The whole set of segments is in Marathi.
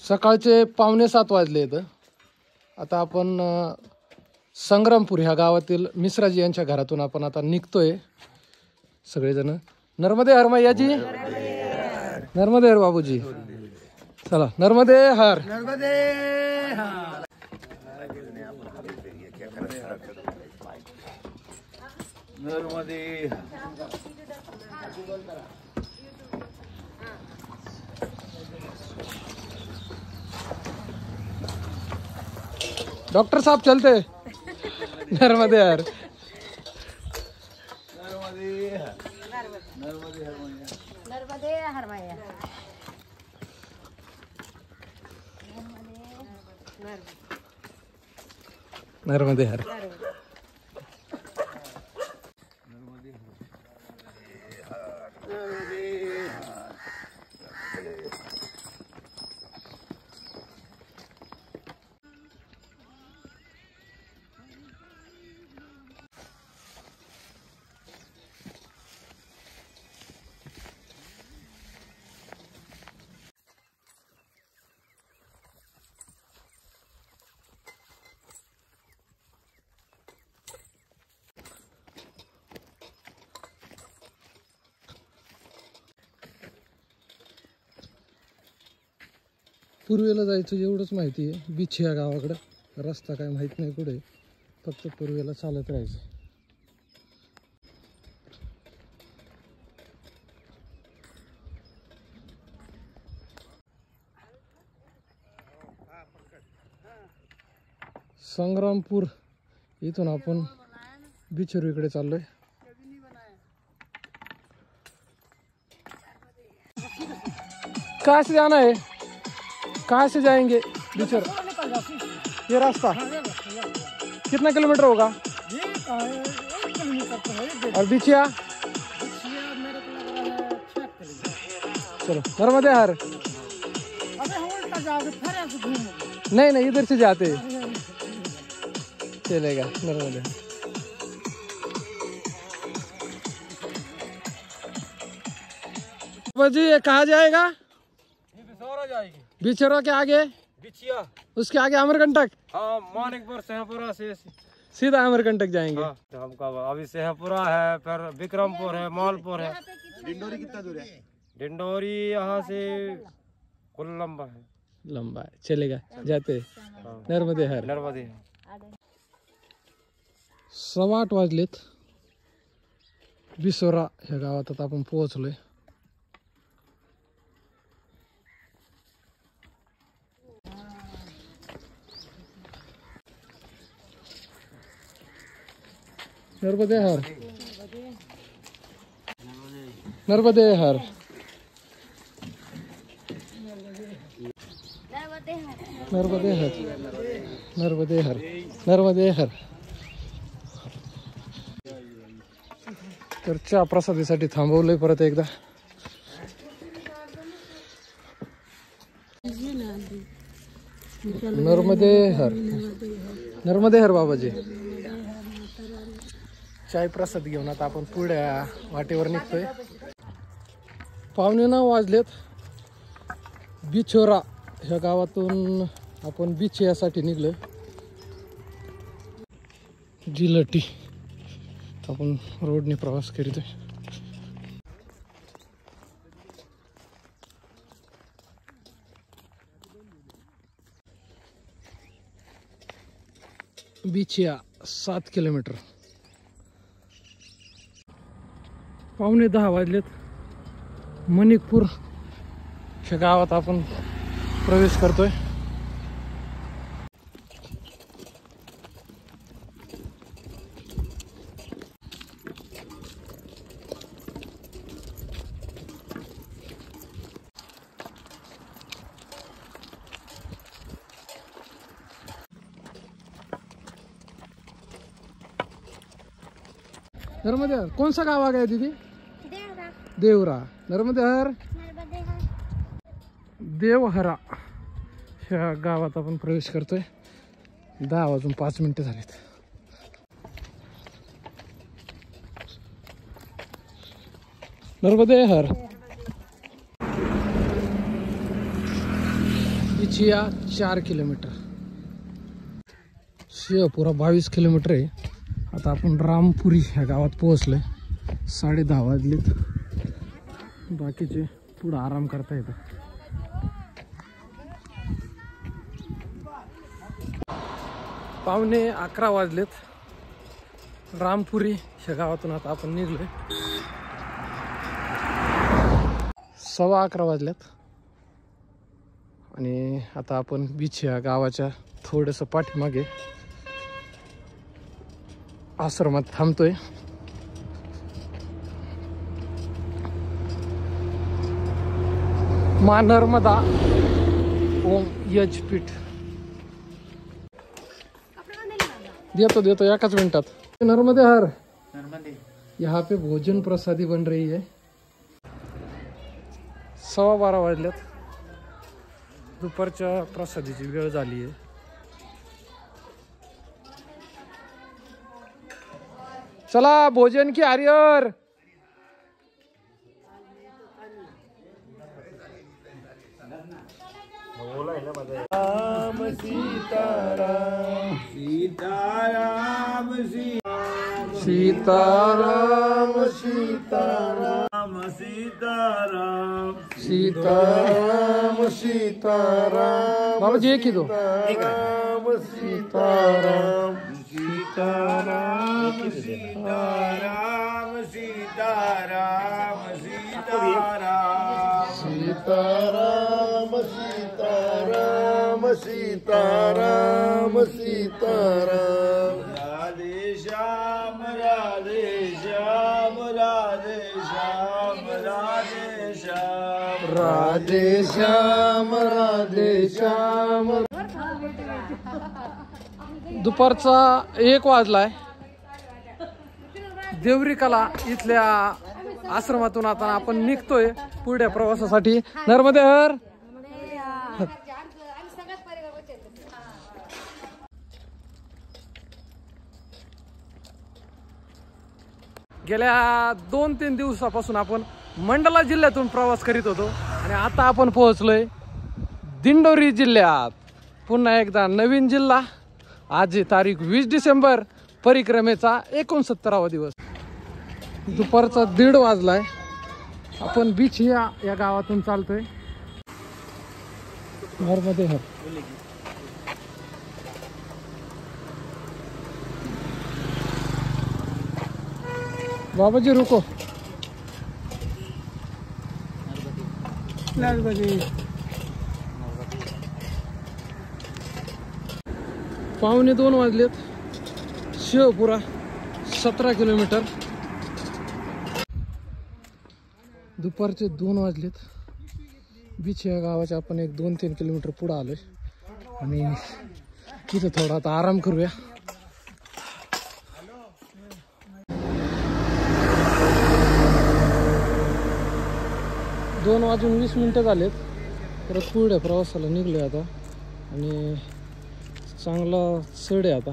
सकाळचे 6:45 वाजले आहेत. आता आपण संग्रामपूर ह्या गावातील मिश्राजी यांच्या घरातून आपण आता निघतोय सगळेजण. नर्मदे हर मैयाजी, नर्मदे हर बाबूजी. चला नर्मदे हर. नर्मदे हर. नर्मदे. डॉक्टर साहब चलते. नर्मदे हर. नर्मदे हर मैया. नर्मदे हर. पूर्वेला जायचं एवढंच माहिती आहे. बीच या गावाकडं, रस्ता काय माहित नाही कुठे, फक्त पूर्वेला चालत राहायचं. संग्रामपूर इथून आपण बीचवर इकडे चाललोय. कहाँ से जाना है? कहाँ से जाएंगे बीचर? ये रास्ता कितना किलोमीटर होगा? और बिछिया? चलो नर्मदे हर. नहीं नहीं इधर से जाते चलेगा. नर्मदे जी. ये कहाँ जाएगा? जाएगी बिछोरा के आगे बिछिया, उसके आगे अमरकंटक. हाँ मानिकपुर सेहपुरा से सीधा अमरकंटक जाएंगे. हाँ, तो हमका अभी सेहपुरा है, फिर विक्रमपुर है, मालपुर है. डिंडोरी कितना दूर है? डिंडोरी यहाँ से कुल लंबा है. लंबा है, चलेगा जाते. नर्मदे हर. नर्मदे. 8:15 वाजलेत. बिसोरा ह्या गावात आता आपण पोहोचलोय. नर्मदे हर. नर्मदे हर. नर्मदे हर. नर्मदे हर. नर्मदे हर. तर चहा प्रसादीसाठी थांबवलंय परत एकदा. नर्मदे हर. नर्मदे हर बाबाजी. चाय प्रसाद घेऊन आता आपण पुढे वाटेवर निघतोय. 9:15 वाजलेत. बिछोरा ह्या गावातून आपण बीच यासाठी निघलोय. जिलटी आपण रोडने प्रवास करीतोय. बिछिया 7 किलोमीटर. 9:15 वाजलेत. मणिकपूर ह्या गावात आपण प्रवेश करतोय. नर्मदे हर. कौन सा गाव आ गया दीदी? देवरा. नर्मदे हर. देवहरा ह्या गावात आपण प्रवेश करतोय. 10:05 झालेत. नर्मदे हर. बिछिया 4 किलोमीटर, शहापुरा 22 किलोमीटर आहे. आता आपण रामपुरी ह्या गावात पोहोचलोय. 10:30 वाजलेत. बाकीचे पुढं आराम करता येतं. पावणे 11 वाजलेत. रामपुरी ह्या गावातून आता आपण निघलोय. 11:15 वाजल्यात आणि आता आपण बिछिया गावाच्या थोडंसं पाठीमागे आश्रमात थांबतोय. मां नर्मदा ओम यजपीठ. देतो एकाच मिनटात. नर्मदे हर. यहाँ पे भोजन प्रसादी बन रही है. 12:15 वाजल्यात. दुपारच्या प्रसादीची वेळ झाली आहे. चला भोजन की हरियर. राम सीताराम सीताराम सीताराम सीताराम सीताराम सीताराम सीताराम. बाबा जी एक ही दो. सीताराम सीताराम सीताराम सीताराम सीताराम सीताराम सीताराम सीताराम सीताराम सीताराम. राधे श्याम राधे श्याम राधे श्याम राधे श्याम राधे श्याम राधे श्याम. दुपारचा 1 वाजलाय. देवरिकाला इथल्या आश्रमातून आता आपण निघतोय पुढच्या प्रवासासाठी. नर्मदे हर. गेल्या 2-3 दिवसापासून आपण मंडला जिल्ह्यातून प्रवास करीत होतो आणि आता आपण पोहोचलोय दिंडोरी जिल्ह्यात. पुन्हा एकदा नवीन जिल्हा. आज तारीख 20 डिसेंबर. परिक्रमेचा 69वा दिवस. दुपारचा 1:30 वाजलाय. आपण बिछिया या गावातून चालतोय. घरमध्ये हर. बाबाजी रुको. पावणे 2 वाजलेत. शहापुरा 17 किलोमीटर. दुपारचे 2 वाजलेत. बिछिया गावाच्या आपण एक 2-3 किलोमीटर पुढे आलोय आणि तिथं थोडा आता आराम करूया. दोन वाजून 20 मिनिटं झालेत. परत पुढे प्रवासाला निघलोय आता आणि चांगला चढ आहे. आता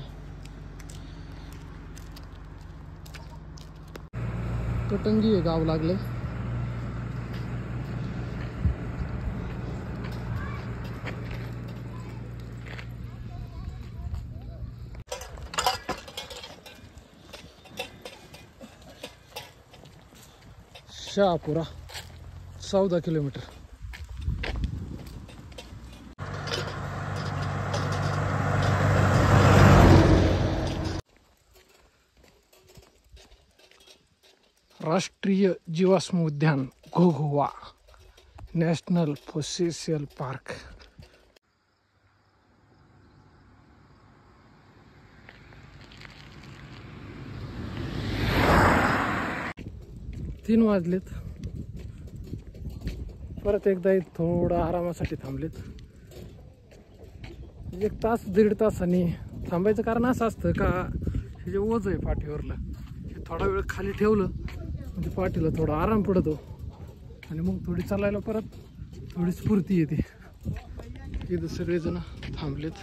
कटंगी हे गाव लागले. शहापुरा 14 किलोमीटर. राष्ट्रीय जीवाश्म उद्यान घोघोवा नॅशनल फोसिल पार्क. तीन वाजलेत. परत एकदा थोडं आरामासाठी थांबलेत. 1 तास 1.5 तासांनी थांबायचं कारण असं असतं का हे जे ओझ आहे पाठीवरलं हे थोडा वेळ खाली ठेवलं म्हणजे पाठीला थोडा आराम पडतो आणि मग थोडी चालायला परत थोडी स्फूर्ती येते. इथं सगळेजण थांबलेत.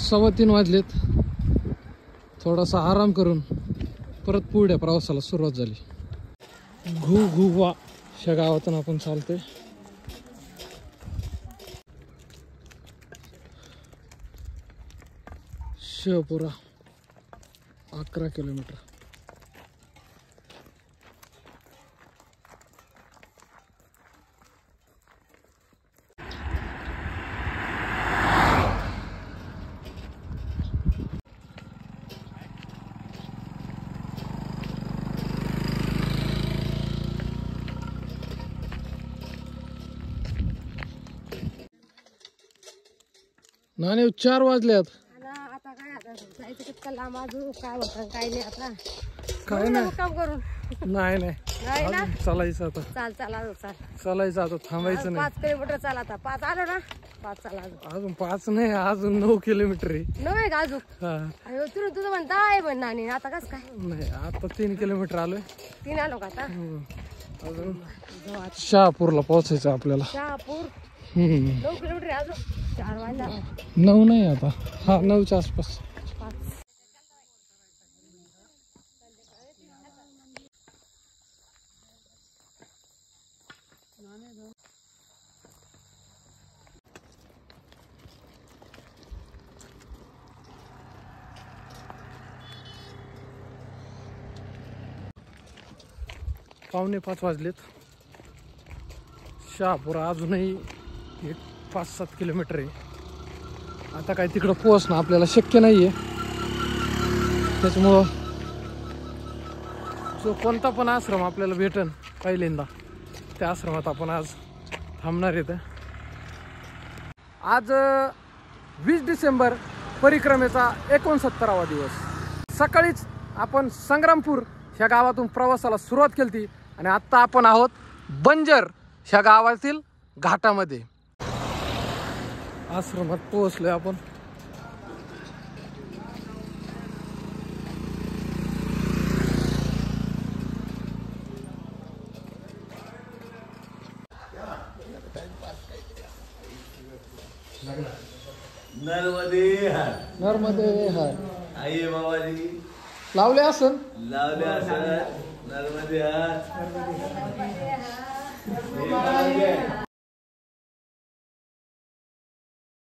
सव्वा 3 वाजलेत. थोडासा आराम करून परत पुढच्या प्रवासाला सुरुवात झाली. घुवा ह्या गावातून आपण चालतोय. शहापुरा 11 किलोमीटर. नाणे 4 वाजल्यात. आता काय आता जायचं कितका लांब अजून काय होतं काय नाही आता. काय नाही काम करून नाही नाही नाही ना अजून चालायचं आता. चाल अजून चाल. चालायचं आता, थांबायचं नाही. 5 किलोमीटर चाल आता. 5 आलो ना 5 चाल अजून 5 नाही, अजून 9 किलोमीटर आहे. नव्हे का अजून. हा अरे तुझं म्हणताय पण नानी आता कस काय नाही, आता 3 किलोमीटर आलोय. 3 आलो का आता. अजून शहापूरला पोहोचायचं आपल्याला. शहापूर 9 किलोमीटर आहे अजून. 4 वाजला. 9 नाही आता, हा 9च्या आसपास. 5 5:45 वाजलेत. शहापूर अजूनही 5-7 किलोमीटर आहे. आता काय तिकडं पोहोचणं आपल्याला शक्य नाहीये. त्याच्यामुळं जो कोणता पण आश्रम आपल्याला भेटन पहिल्यांदा त्या आश्रमात आपण आज थांबणार आहेत. आज 20 डिसेंबर परिक्रमेचा 69वा दिवस. सकाळीच आपण संग्रामपूर ह्या गावातून प्रवासाला सुरुवात केली आणि आत्ता आपण आहोत बंजर ह्या गावातील घाटामध्ये. आश्रमात पोहोचलोय आपण. नर्मदे हाय आई बाबाजी लावले असन. लावले असं नर्मदे हात